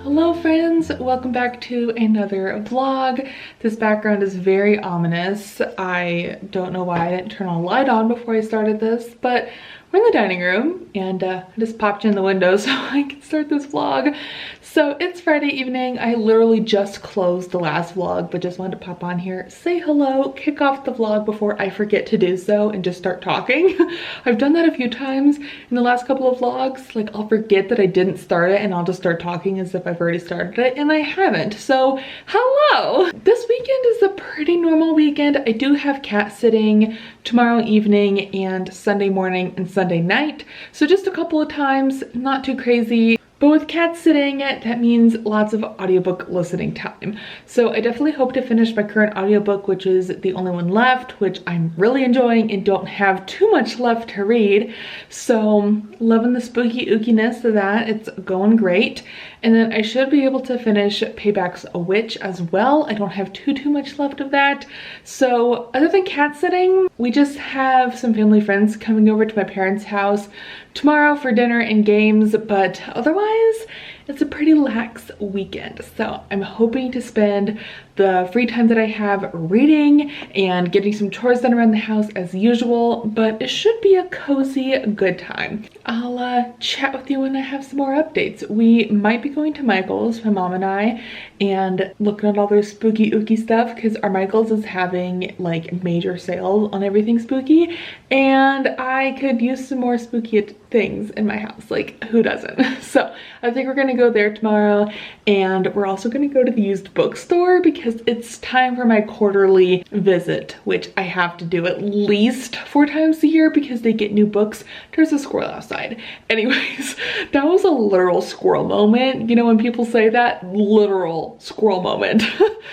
Hello friends, welcome back to another vlog. This background is very ominous. I don't know why I didn't turn a light on before I started this, but we're in the dining room and I just popped in the window so I can start this vlog. So it's Friday evening. I literally just closed the last vlog, but just wanted to pop on here, say hello, kick off the vlog before I forget to do so and just start talking. I've done that a few times in the last couple of vlogs. Like I'll forget that I didn't start it and I'll just start talking as if I've already started it, and I haven't. So hello! This weekend is a pretty normal weekend. I do have cat sitting tomorrow evening and Sunday morning and Sunday night. So just a couple of times, not too crazy. But with cat sitting, that means lots of audiobook listening time. So I definitely hope to finish my current audiobook, which is the only one left, which I'm really enjoying and don't have too much left to read. So loving the spooky ookiness of that. It's going great. And then I should be able to finish Payback's a Witch as well. I don't have too much left of that. So other than cat sitting, we just have some family friends coming over to my parents' house tomorrow for dinner and games, but otherwise it's a pretty lax weekend. So I'm hoping to spend the free time that I have reading and getting some chores done around the house as usual, but it should be a cozy, good time. I'll chat with you when I have some more updates. We might be going to Michael's, my mom and I, and looking at all their spooky ooky stuff because our Michael's is having like major sales on everything spooky, and I could use some more spooky things in my house. Like, who doesn't? So I think we're gonna go there tomorrow, and we're also gonna go to the used bookstore because it's time for my quarterly visit, which I have to do at least 4 times a year because they get new books. There's a squirrel outside. Anyways, that was a literal squirrel moment. You know when people say that? Literal squirrel moment.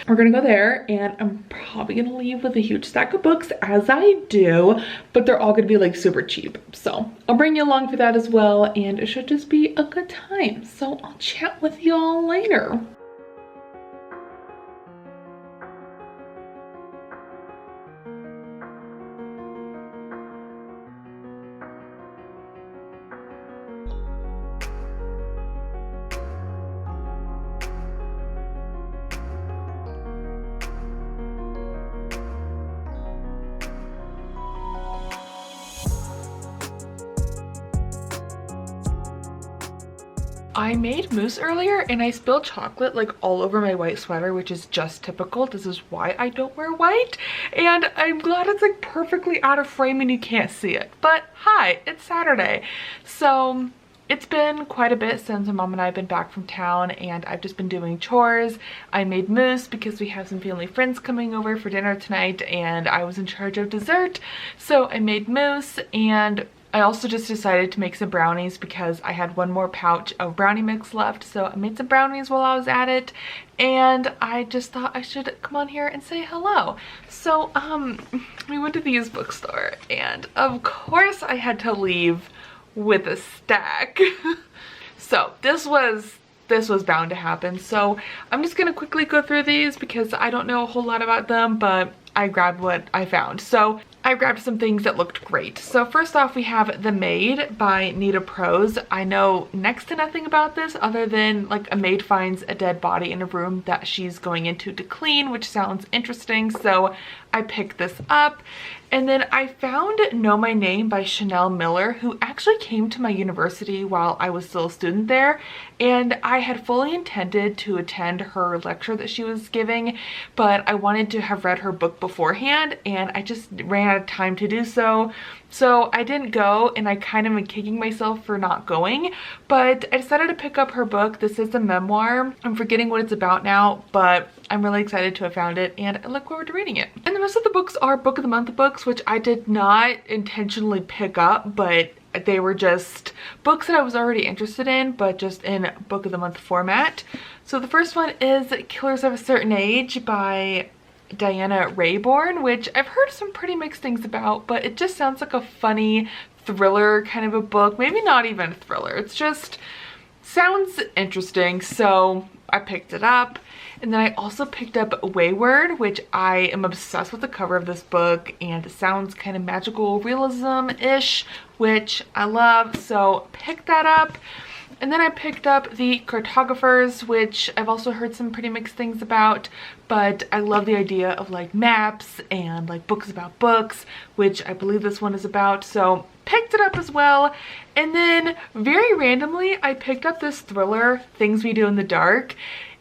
We're gonna go there, and I'm probably gonna leave with a huge stack of books, as I do, but they're all gonna be like super cheap. So I'll bring you along for that as well, and it should just be a good time. So I'll chat with y'all later. I made mousse earlier and I spilled chocolate like all over my white sweater, which is just typical. This is why I don't wear white, and I'm glad it's like perfectly out of frame and you can't see it. But hi, it's Saturday. So it's been quite a bit since my mom and I have been back from town, and I've just been doing chores. I made mousse because we have some family friends coming over for dinner tonight, and I was in charge of dessert. So I made mousse, and I also just decided to make some brownies because I had one more pouch of brownie mix left. So I made some brownies while I was at it, and I just thought I should come on here and say hello. So we went to the used bookstore, and of course I had to leave with a stack. So this was bound to happen. So I'm just gonna quickly go through these because I don't know a whole lot about them, but I grabbed what I found. So I grabbed some things that looked great. So first off, we have The Maid by Nita Prose. I know next to nothing about this other than like a maid finds a dead body in a room that she's going into to clean, which sounds interesting. So I picked this up. And then I found Know My Name by Chanel Miller, who actually came to my university while I was still a student there. And I had fully intended to attend her lecture that she was giving, but I wanted to have read her book beforehand, and I just ran out of time to do so. So I didn't go, and I kind of am kicking myself for not going, but I decided to pick up her book. This is a memoir. I'm forgetting what it's about now, but I'm really excited to have found it, and I look forward to reading it. And the rest of the books are Book of the Month books, which I did not intentionally pick up, but they were just books that I was already interested in, but just in Book of the Month format. So the first one is Killers of a Certain Age by Diana Rayborn, which I've heard some pretty mixed things about, but it just sounds like a funny thriller kind of a book. Maybe not even a thriller. It's just sounds interesting, so I picked it up. And then I also picked up Wayward, which I am obsessed with the cover of this book, and it sounds kind of magical realism-ish, which I love, so picked that up. And then I picked up the Cartographers, which I've also heard some pretty mixed things about, but I love the idea of like maps and like books about books, which I believe this one is about, so picked it up as well. And then very randomly I picked up this thriller, Things We Do in the Dark.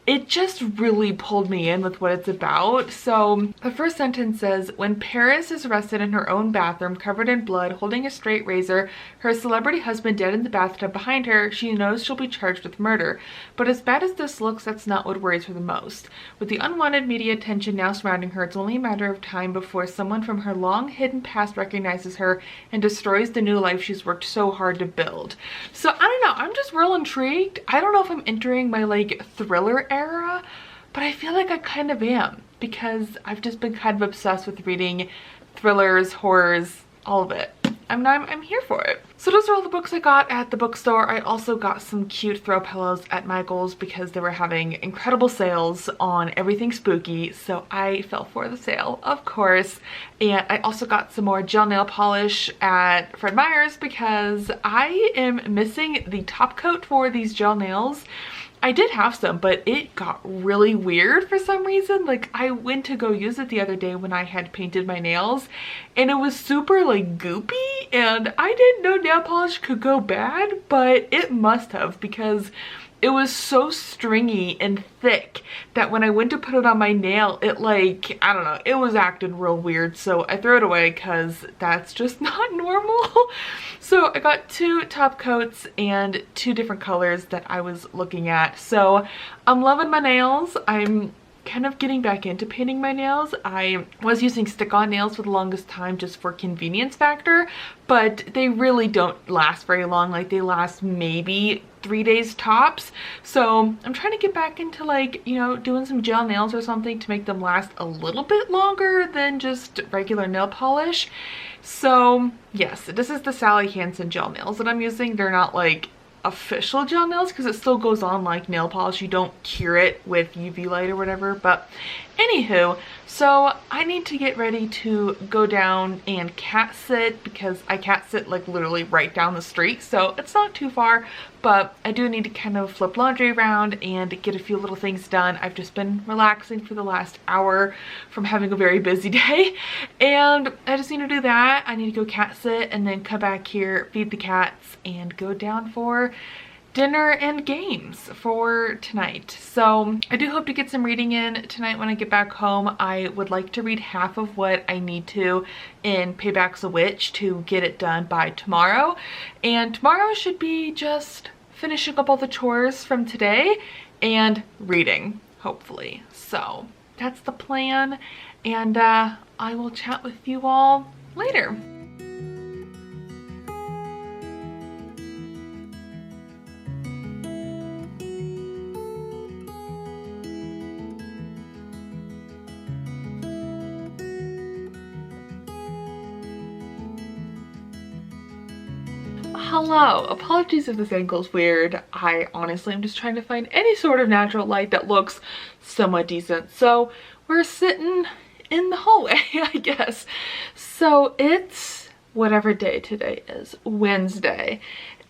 It just really pulled me in with what it's about. So the first sentence says, when Paris is arrested in her own bathroom, covered in blood, holding a straight razor, her celebrity husband dead in the bathtub behind her, she knows she'll be charged with murder. But as bad as this looks, that's not what worries her the most. With the unwanted media attention now surrounding her, it's only a matter of time before someone from her long hidden past recognizes her and destroys the new life she's worked so hard to build. So I don't know, I'm just real intrigued. I don't know if I'm entering my like thriller era, but I feel like I kind of am, because I've just been kind of obsessed with reading thrillers, horrors, all of it. I'm here for it. So those are all the books I got at the bookstore. I also got some cute throw pillows at Michael's because they were having incredible sales on everything spooky, so I fell for the sale, of course. And I also got some more gel nail polish at Fred Meyer's because I am missing the top coat for these gel nails. I did have some, but it got really weird for some reason. Like, I went to go use it the other day when I had painted my nails, and it was super like goopy, and I didn't know nail polish could go bad, but it must have, because it was so stringy and thick that when I went to put it on my nail, it like, I don't know, it was acting real weird. So I threw it away because that's just not normal. So I got 2 top coats and 2 different colors that I was looking at. So I'm loving my nails. I'm kind of getting back into painting my nails. I was using stick-on nails for the longest time just for convenience factor, but they really don't last very long. Like, they last maybe 3 days tops. So I'm trying to get back into, like, you know, doing some gel nails or something to make them last a little bit longer than just regular nail polish. So yes, this is the Sally Hansen gel nails that I'm using. They're not like official gel nails because it still goes on like nail polish. You don't cure it with UV light or whatever, but anywho, so I need to get ready to go down and cat sit because I cat sit like literally right down the street, so it's not too far, but I do need to kind of flip laundry around and get a few little things done. I've just been relaxing for the last hour from having a very busy day, and I just need to do that. I need to go cat sit and then come back here, feed the cats, and go down for dinner and games for tonight. So I do hope to get some reading in tonight when I get back home. I would like to read half of what I need to in Payback's a Witch to get it done by tomorrow. And tomorrow should be just finishing up all the chores from today and reading, hopefully. So that's the plan, and I will chat with you all later. Hello, apologies if this angle's weird. I honestly am just trying to find any sort of natural light that looks somewhat decent. So we're sitting in the hallway, I guess. So it's whatever day today is, Wednesday.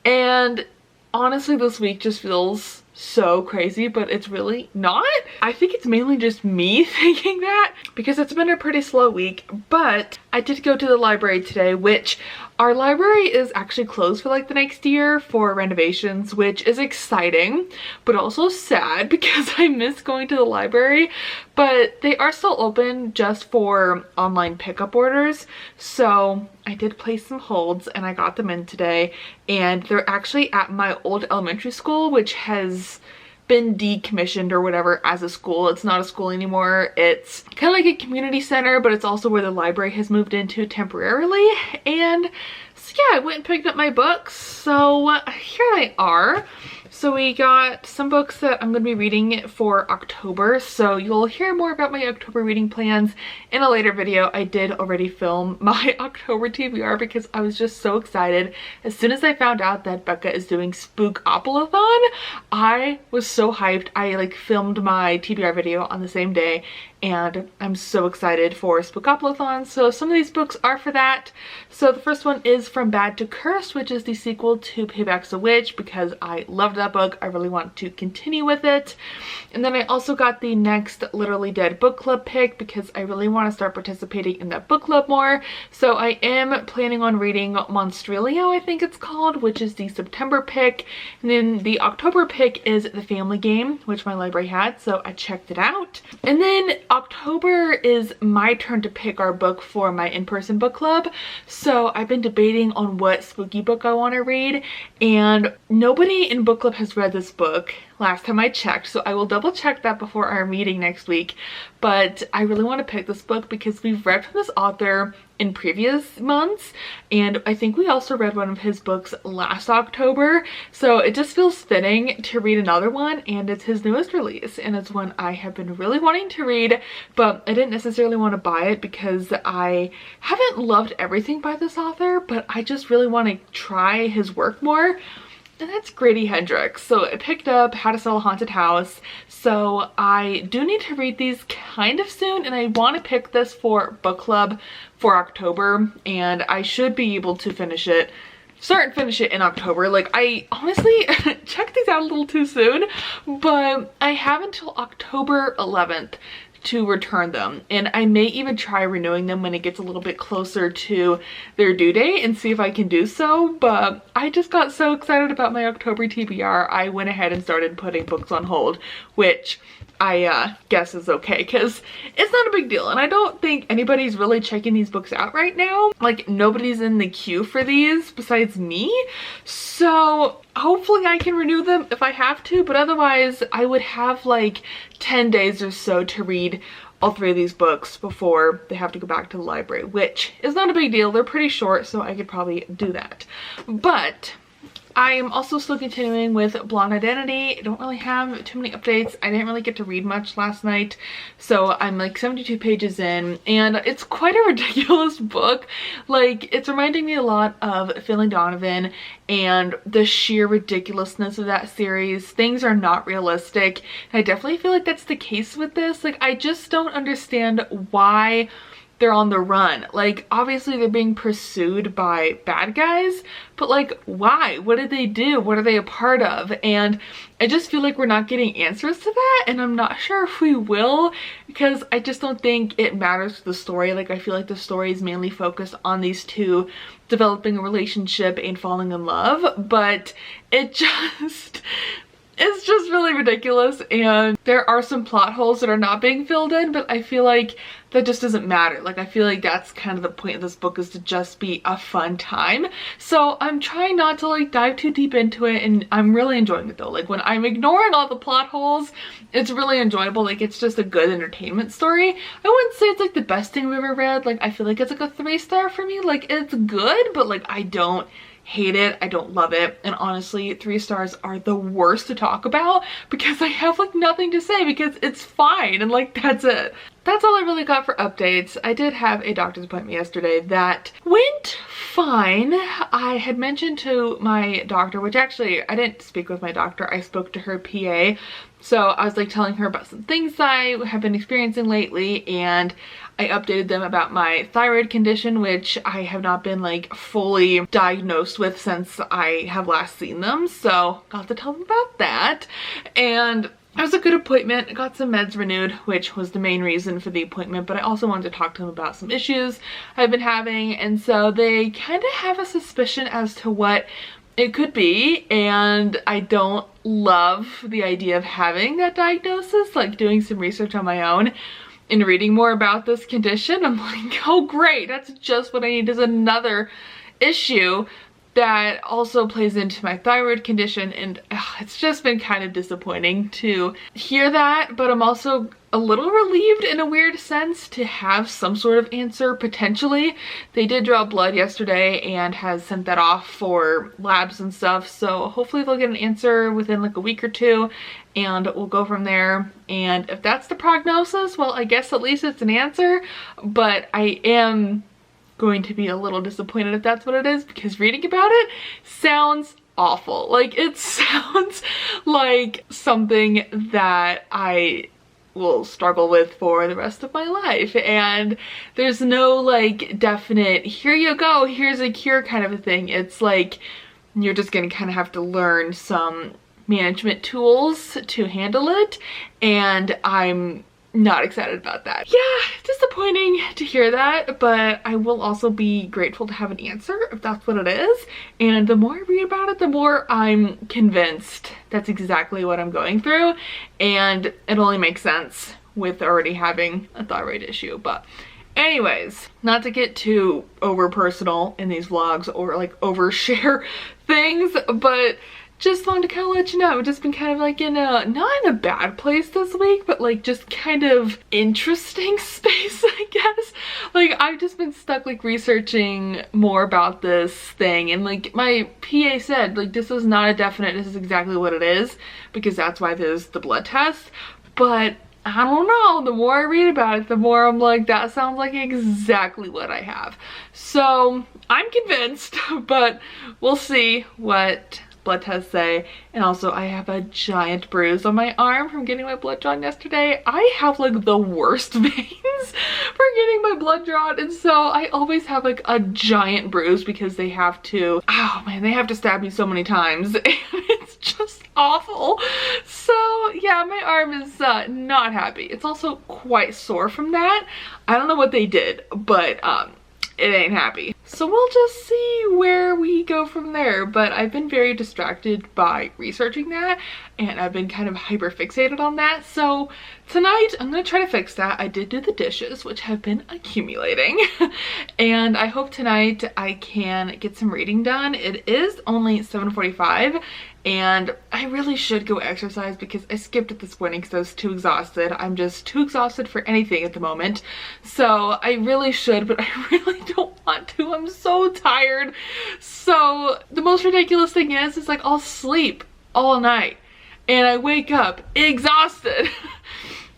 And honestly, this week just feels so crazy, but it's really not. I think it's mainly just me thinking that because it's been a pretty slow week, but I did go to the library today, which our library is actually closed for like the next year for renovations, which is exciting, but also sad because I miss going to the library, but they are still open just for online pickup orders. So I did place some holds and I got them in today, and they're actually at my old elementary school, which has been decommissioned or whatever as a school. It's not a school anymore. It's kind of like a community center, but it's also where the library has moved into temporarily. And so yeah, I went and picked up my books. So here they are. So we got some books that I'm going to be reading for October, so you'll hear more about my October reading plans in a later video. I did already film my October TBR because I was just so excited. As soon as I found out that Becca is doing Spook-Opalathon, I was so hyped. I like filmed my TBR video on the same day, and I'm so excited for Spookopoly-thon. So some of these books are for that. So the first one is From Bad to Cursed, which is the sequel to Payback's a Witch, because I loved that book. I really want to continue with it. And then I also got the next Literally Dead book club pick because I really want to start participating in that book club more. So I am planning on reading Monstrilio, I think it's called, which is the September pick. And then the October pick is The Family Game, which my library had, so I checked it out. And then October is my turn to pick our book for my in-person book club. So I've been debating on what spooky book I want to read, and nobody in book club has read this book last time I checked, so I will double check that before our meeting next week. But I really want to pick this book because we've read from this author in previous months, and I think we also read one of his books last October, so it just feels fitting to read another one, and it's his newest release, and it's one I have been really wanting to read, but I didn't necessarily want to buy it because I haven't loved everything by this author, but I just really want to try his work more. And that's Grady Hendrix. So I picked up How to Sell a Haunted House. So I do need to read these kind of soon, and I want to pick this for book club for October, and I should be able to start and finish it in October. Like, I honestly checked these out a little too soon, but I have until October 11th to return them, and I may even try renewing them when it gets a little bit closer to their due date and see if I can do so. But I just got so excited about my October TBR, I went ahead and started putting books on hold, which I guess is okay because it's not a big deal, and I don't think anybody's really checking these books out right now. Like, nobody's in the queue for these besides me, so hopefully I can renew them if I have to, but otherwise I would have like 10 days or so to read all 3 of these books before they have to go back to the library, which is not a big deal. They're pretty short, so I could probably do that. But I am also still continuing with Blonde Identity. I don't really have too many updates. I didn't really get to read much last night, so I'm like 72 pages in, and it's quite a ridiculous book. Like, it's reminding me a lot of Philly Donovan and the sheer ridiculousness of that series. Things are not realistic, and I definitely feel like that's the case with this. Like, I just don't understand why they're on the run. Like, obviously they're being pursued by bad guys, but like, why? What did they do? What are they a part of? And I just feel like we're not getting answers to that, and I'm not sure if we will, because I just don't think it matters to the story. Like, I feel like the story is mainly focused on these two developing a relationship and falling in love, but it's just really ridiculous, and there are some plot holes that are not being filled in, but I feel like that just doesn't matter. Like, I feel like that's kind of the point of this book, is to just be a fun time. So I'm trying not to like dive too deep into it, and I'm really enjoying it though. Like, when I'm ignoring all the plot holes, it's really enjoyable. Like, it's just a good entertainment story. I wouldn't say it's like the best thing we've ever read. Like, I feel like it's like a 3-star for me. Like, it's good, but like, I don't hate it, I don't love it, and honestly 3 stars are the worst to talk about because I have like nothing to say because it's fine, and like, that's it. That's all I really got for updates. I did have a doctor's appointment yesterday that went fine. I had mentioned to my doctor, which actually I didn't speak with my doctor, I spoke to her PA. So I was like telling her about some things I have been experiencing lately, and I updated them about my thyroid condition, which I have not been like fully diagnosed with since I have last seen them. So got to tell them about that, and it was a good appointment. I got some meds renewed, which was the main reason for the appointment, but I also wanted to talk to them about some issues I've been having, and so they kind of have a suspicion as to what it could be, and I don't love the idea of having that diagnosis. Like, doing some research on my own and reading more about this condition, I'm like, oh great, that's just what I need, is another issue that also plays into my thyroid condition, and it's just been kind of disappointing to hear that, but I'm also a little relieved in a weird sense to have some sort of answer potentially. They did draw blood yesterday and has sent that off for labs and stuff, so hopefully they'll get an answer within like a week or 2, and we'll go from there. And if that's the prognosis, well, I guess at least it's an answer, but I am going to be a little disappointed if that's what it is, because reading about it sounds awful. Like, it sounds like something that I will struggle with for the rest of my life. And there's no like definite, here you go, here's a cure kind of a thing. It's like, you're just gonna kind of have to learn some management tools to handle it, and I'm not excited about that. Yeah, disappointing to hear that, but I will also be grateful to have an answer if that's what it is. And the more I read about it, the more I'm convinced that's exactly what I'm going through, and it only makes sense with already having a thyroid issue. But anyways, not to get too over personal in these vlogs or like overshare things, but just wanted to kind of let you know, I've just been kind of like in a, not in a bad place this week, but like just kind of interesting space, I guess. Like I've just been stuck like researching more about this thing, and like my PA said, like this is not a definite, this is exactly what it is, because that's why there's the blood test. But I don't know, the more I read about it, the more I'm like, that sounds like exactly what I have. So I'm convinced, but we'll see what blood tests say. And also I have a giant bruise on my arm from getting my blood drawn yesterday. I have like the worst veins for getting my blood drawn, and so I always have like a giant bruise because they have to, oh man, they have to stab me so many times and it's just awful. So yeah, my arm is not happy. It's also quite sore from that. I don't know what they did, but it ain't happy. So we'll just see where we go from there. But I've been very distracted by researching that, and I've been kind of hyper fixated on that. So tonight I'm gonna try to fix that. I did do the dishes, which have been accumulating. And I hope tonight I can get some reading done. It is only 7:45, and I really should go exercise because I skipped it this morning because I was too exhausted. I'm just too exhausted for anything at the moment. So I really should, but I really don't want to. I'm so tired. So the most ridiculous thing is like I'll sleep all night and I wake up exhausted.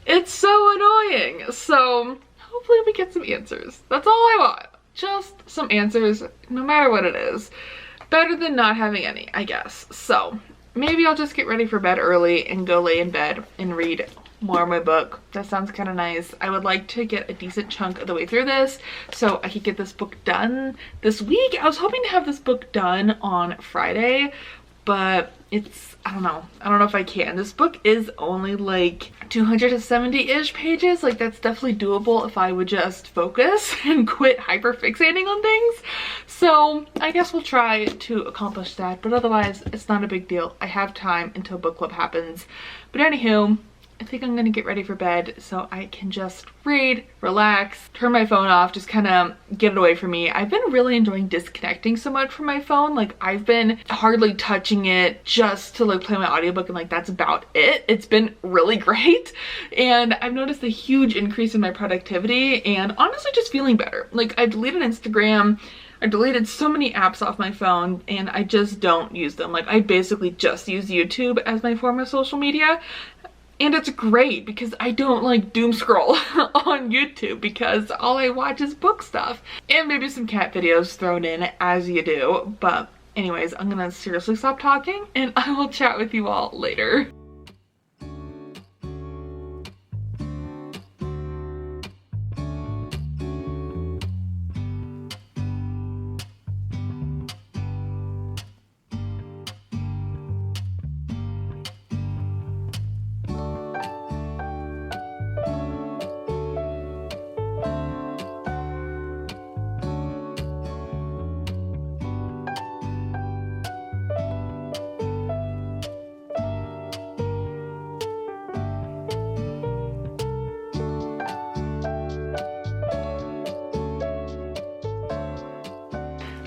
It's so annoying. So hopefully we get some answers. That's all I want. Just some answers, no matter what it is. Better than not having any, I guess. So maybe I'll just get ready for bed early and go lay in bed and read more of my book. That sounds kind of nice. I would like to get a decent chunk of the way through this so I could get this book done this week. I was hoping to have this book done on Friday, but it's, I don't know if I can. This book is only like 270-ish pages. Like that's definitely doable if I would just focus and quit hyper fixating on things. So I guess we'll try to accomplish that, but otherwise it's not a big deal. I have time until book club happens. But anywho, I think I'm gonna get ready for bed so I can just read, relax, turn my phone off, just kind of get it away from me. I've been really enjoying disconnecting so much from my phone. Like I've been hardly touching it just to like play my audiobook, and like that's about it. It's been really great, and I've noticed a huge increase in my productivity and honestly just feeling better. Like I deleted Instagram, I deleted so many apps off my phone, and I just don't use them. Like I basically just use YouTube as my form of social media. And it's great because I don't like doom scroll on YouTube because all I watch is book stuff and maybe some cat videos thrown in as you do. But anyways, I'm gonna seriously stop talking and I will chat with you all later.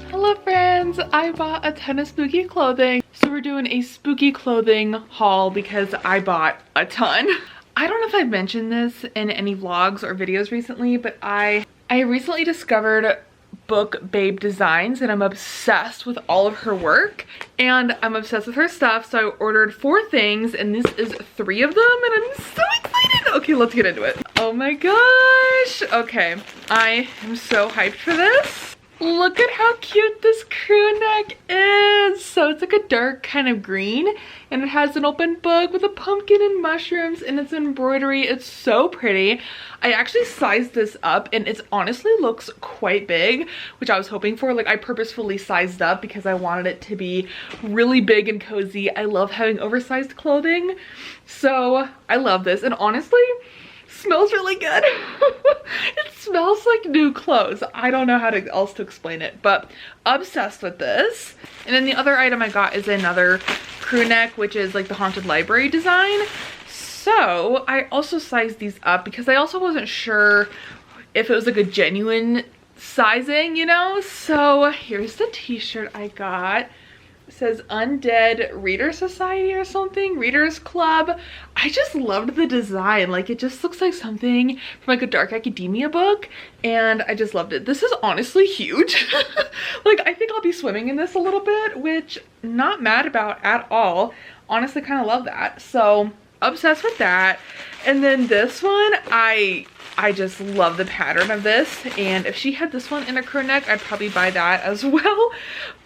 Hello friends, I bought a ton of spooky clothing. So we're doing a spooky clothing haul because I bought a ton. I don't know if I've mentioned this in any vlogs or videos recently, but I recently discovered Book Babe Designs and I'm obsessed with all of her work and I'm obsessed with her stuff. So I ordered 4 things and this is 3 of them and I'm so excited. Okay, let's get into it. Oh my gosh. Okay, I am so hyped for this. Look at how cute this crew neck is. So it's like a dark kind of green, and it has an open book with a pumpkin and mushrooms, and it's embroidery. It's so pretty. I actually sized this up, and it honestly looks quite big, which I was hoping for. Like, I purposefully sized up because I wanted it to be really big and cozy. I love having oversized clothing, so I love this. And honestly, smells really good. It smells like new clothes. I don't know how else to explain it, but obsessed with this. And then the other item I got is another crew neck, which is like the Haunted Library design. So I also sized these up because I also wasn't sure if it was like a genuine sizing, you know? So here's the t-shirt I got. It says Undead Reader Society or something, Readers Club. I just loved the design. Like, it just looks like something from like a dark academia book, and I just loved it. This is honestly huge. Like, I think I'll be swimming in this a little bit, which not mad about at all. Honestly, kind of love that. So obsessed with that. And then this one, I just love the pattern of this, and if she had this one in a crew neck, I'd probably buy that as well.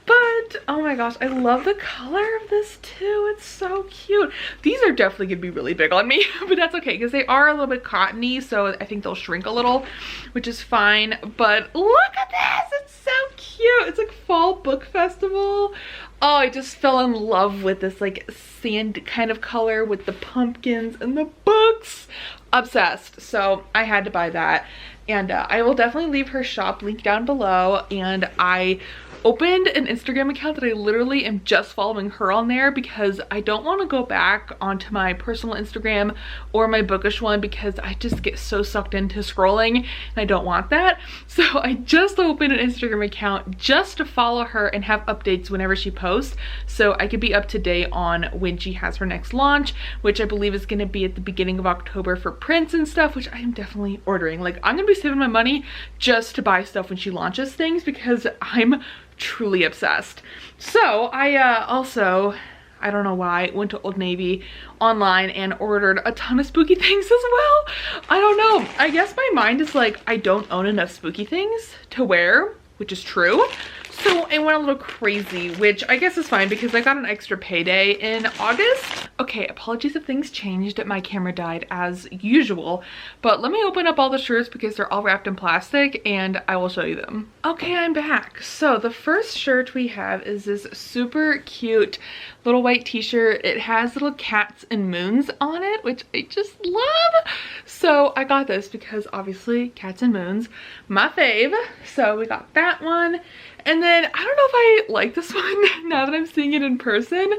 But oh my gosh, I love the color of this too. It's so cute. These are definitely gonna be really big on me, but that's okay because they are a little bit cottony, so I think they'll shrink a little, which is fine. But look at this, it's so cute. It's like fall book festival. Oh, I just fell in love with this like sand kind of color with the pumpkins and the books. Obsessed. So I had to buy that, and I will definitely leave her shop link down below. And I opened an Instagram account that I literally am just following her on there because I don't want to go back onto my personal Instagram or my bookish one because I just get so sucked into scrolling and I don't want that. So I just opened an Instagram account just to follow her and have updates whenever she posts, so I could be up to date on when she has her next launch, which I believe is going to be at the beginning of October for prints and stuff, which I am definitely ordering. Like, I'm gonna be saving my money just to buy stuff when she launches things because I'm truly obsessed. So I also, I don't know why, went to Old Navy online and ordered a ton of spooky things as well. I don't know, I guess my mind is like, I don't own enough spooky things to wear, which is true. So I went a little crazy, which I guess is fine because I got an extra payday in August. Okay, apologies if things changed. My camera died as usual, but let me open up all the shirts because they're all wrapped in plastic and I will show you them. Okay, I'm back. So the first shirt we have is this super cute little white t-shirt. It has little cats and moons on it, which I just love. So I got this because obviously cats and moons, my fave. So we got that one. And then I don't know if I like this one now that I'm seeing it in person,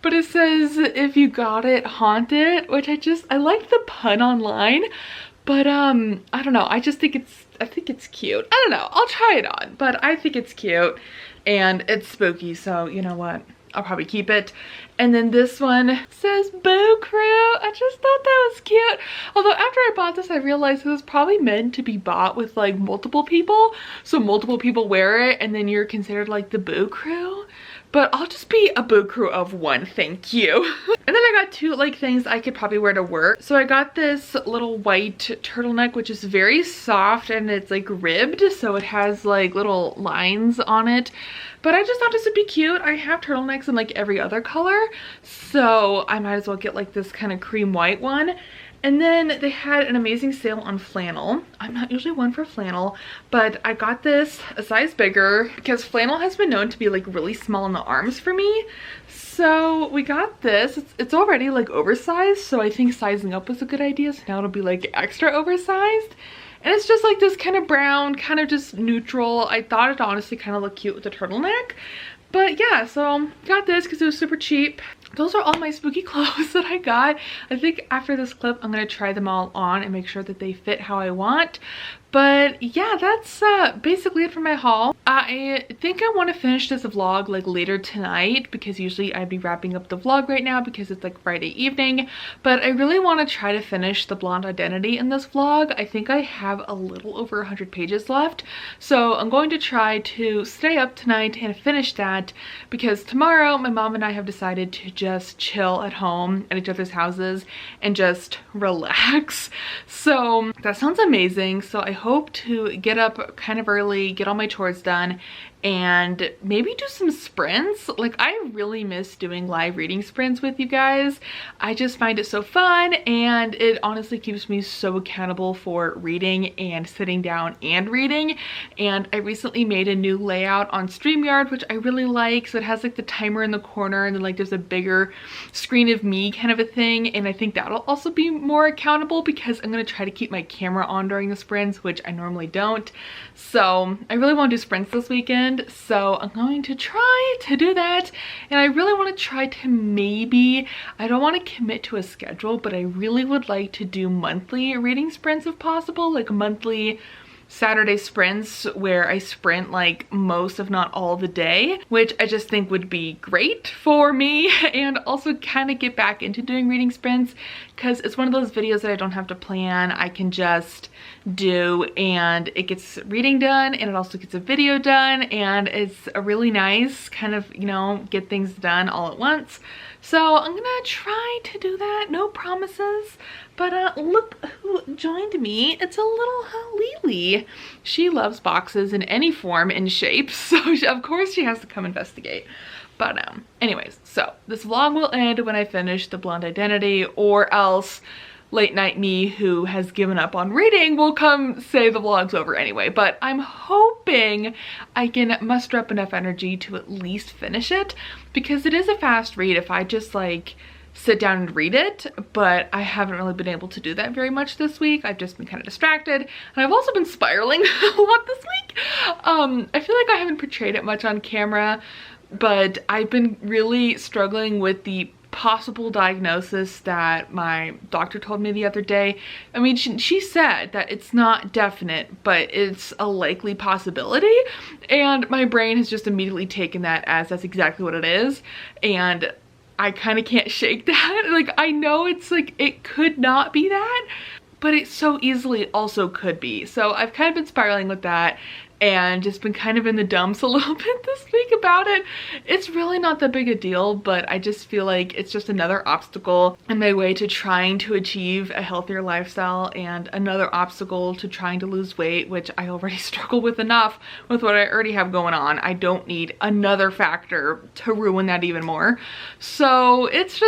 but it says, if you got it, haunt it, which I like the pun online, but I don't know, I think it's cute. I don't know, I'll try it on, but I think it's cute and it's spooky, so you know what, I'll probably keep it. And then this one says Boo Crew. I just thought that was cute. Although after I bought this, I realized it was probably meant to be bought with like multiple people. So multiple people wear it and then you're considered like the Boo Crew. But I'll just be a Boo Crew of one, thank you. And then I got two like things I could probably wear to work. So I got this little white turtleneck, which is very soft and it's like ribbed. So it has like little lines on it. But I just thought this would be cute. I have turtlenecks in like every other color, so I might as well get like this kind of cream white one. And then they had an amazing sale on flannel. I'm not usually one for flannel, but I got this a size bigger because flannel has been known to be like really small in the arms for me. So we got this. It's already like oversized, so I think sizing up was a good idea. So now it'll be like extra oversized. And it's just like this kind of brown, kind of just neutral. I thought it honestly kind of looked cute with the turtleneck. But yeah, so got this because it was super cheap. Those are all my spooky clothes that I got. I think after this clip, I'm going to try them all on and make sure that they fit how I want. But yeah, that's basically it for my haul. I think I want to finish this vlog like later tonight because usually I'd be wrapping up the vlog right now because it's like Friday evening. But I really want to try to finish the blonde identity in this vlog. I think I have a little over 100 pages left. So I'm going to try to stay up tonight and finish that because tomorrow my mom and I have decided to just chill at home at each other's houses and just relax. So that sounds amazing. So I hope to get up kind of early, get all my chores done, and maybe do some sprints. Like, I really miss doing live reading sprints with you guys. I just find it so fun, and it honestly keeps me so accountable for reading and sitting down and reading. And I recently made a new layout on StreamYard, which I really like. So it has like the timer in the corner, and then like there's a bigger screen of me kind of a thing. And I think that'll also be more accountable because I'm gonna try to keep my camera on during the sprints, which I normally don't. So I really want to do sprints this weekend. So I'm going to try to do that. And I really want to try to maybe, I don't want to commit to a schedule, but I really would like to do monthly reading sprints if possible, like monthly Saturday sprints where I sprint like most if not all the day, which I just think would be great for me, and also kind of get back into doing reading sprints because it's one of those videos that I don't have to plan. I can just do, and it gets reading done and it also gets a video done, and it's a really nice kind of, you know, get things done all at once. So I'm gonna try to do that. No promises, but look who joined me. It's a little Lily. She loves boxes in any form and shape, so of course she has to come investigate. But anyways, so this vlog will end when I finish The Blonde Identity, or else late night me who has given up on reading will come say the vlog's over anyway. But I'm hoping I can muster up enough energy to at least finish it, because it is a fast read if I just like sit down and read it, but I haven't really been able to do that very much this week. I've just been kind of distracted, and I've also been spiraling a lot this week. I feel like I haven't portrayed it much on camera, but I've been really struggling with the possible diagnosis that my doctor told me the other day. I mean, she said that it's not definite, but it's a likely possibility, and my brain has just immediately taken that as that's exactly what it is, and I kind of can't shake that. Like, I know it's like it could not be that, but it so easily also could be. So I've kind of been spiraling with that and just been kind of in the dumps a little bit this week about it. It's really not that big a deal, but I just feel like it's just another obstacle in my way to trying to achieve a healthier lifestyle, and another obstacle to trying to lose weight, which I already struggle with enough with what I already have going on. I don't need another factor to ruin that even more. So it's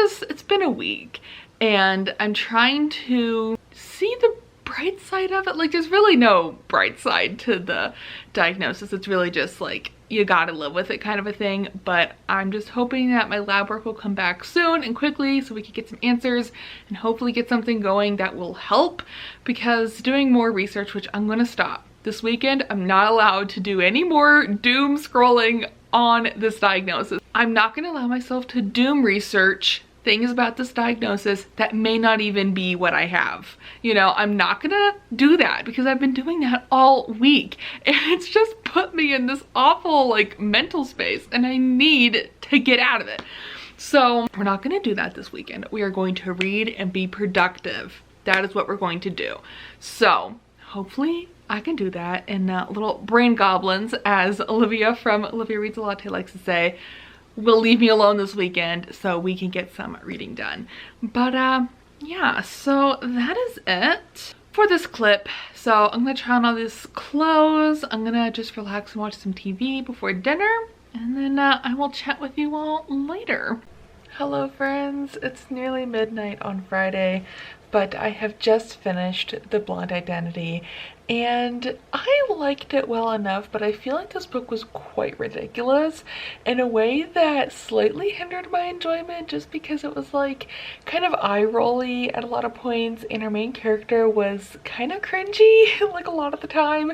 been a week, and I'm trying to see the bright side of it. Like, there's really no bright side to the diagnosis. It's really just like you gotta live with it kind of a thing. But I'm just hoping that my lab work will come back soon and quickly so we can get some answers and hopefully get something going that will help, because doing more research, which I'm gonna stop this weekend, I'm not allowed to do any more doom scrolling on this diagnosis. I'm not gonna allow myself to doom research things about this diagnosis that may not even be what I have. You know, I'm not gonna do that because I've been doing that all week, and it's just put me in this awful like mental space, and I need to get out of it. So we're not gonna do that this weekend. We are going to read and be productive. That is what we're going to do. So hopefully I can do that, and little brain goblins, as Olivia from Olivia Reads a Latte likes to say, will leave me alone this weekend so we can get some reading done. But yeah, so that is it for this clip. So I'm gonna try on all these clothes. I'm gonna just relax and watch some TV before dinner, and then I will chat with you all later. Hello friends, it's nearly midnight on Friday, but I have just finished The Blonde Identity, and I liked it well enough, but I feel like this book was quite ridiculous in a way that slightly hindered my enjoyment, just because it was like kind of eye-rolly at a lot of points, and our main character was kind of cringy like a lot of the time,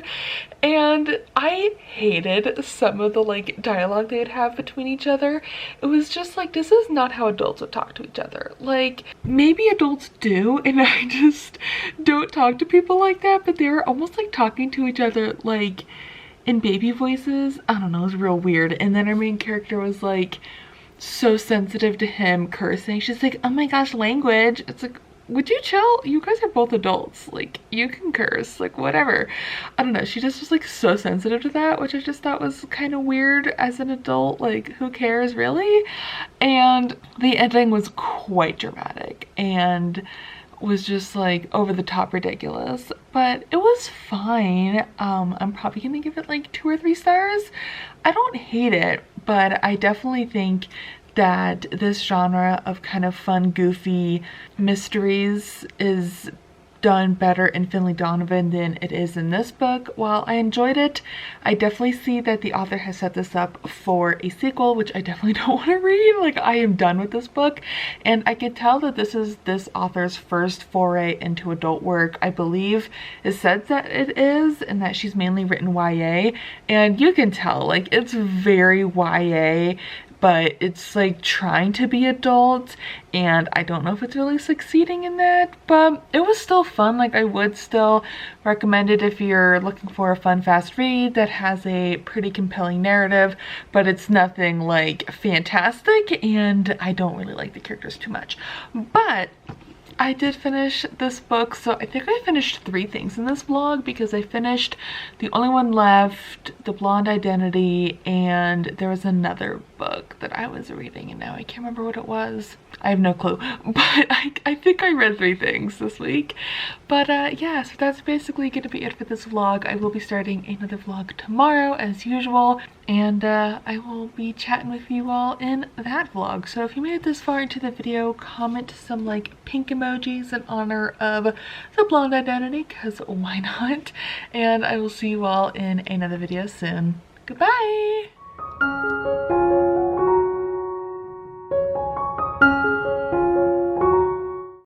and I hated some of the like dialogue they'd have between each other. It was just like, this is not how adults would talk to each other. Like, maybe adults do, and I just don't talk to people like that, but they were almost like talking to each other like in baby voices. I don't know, it was real weird. And then our main character was like so sensitive to him cursing. She's like, oh my gosh, language. It's like, would you chill? You guys are both adults. Like, you can curse, like whatever. I don't know, she just was like so sensitive to that, which I just thought was kind of weird as an adult. Like, who cares really? And the ending was quite dramatic, and was just like over the top ridiculous, but it was fine. I'm probably gonna give it like 2 or 3 stars. I don't hate it, but I definitely think that this genre of kind of fun, goofy mysteries is done better in Finley Donovan than it is in this book. While I enjoyed it, I definitely see that the author has set this up for a sequel, which I definitely don't want to read. Like, I am done with this book, and I can tell that this is this author's first foray into adult work. I believe it said that it is, and that she's mainly written YA, and you can tell, like, it's very YA, but it's like trying to be adult, and I don't know if it's really succeeding in that, but it was still fun. Like, I would still recommend it if you're looking for a fun, fast read that has a pretty compelling narrative, but it's nothing like fantastic, and I don't really like the characters too much. But I did finish this book, so I think I finished 3 things in this vlog, because I finished The Only One Left, The Blonde Identity, and there was another book that I was reading, and now I can't remember what it was. I have no clue, but I think I read 3 things this week. But yeah, so that's basically going to be it for this vlog. I will be starting another vlog tomorrow as usual, and I will be chatting with you all in that vlog. So if you made it this far into the video, comment some like pink emojis in honor of The Blonde Identity, because why not? And I will see you all in another video soon. Goodbye!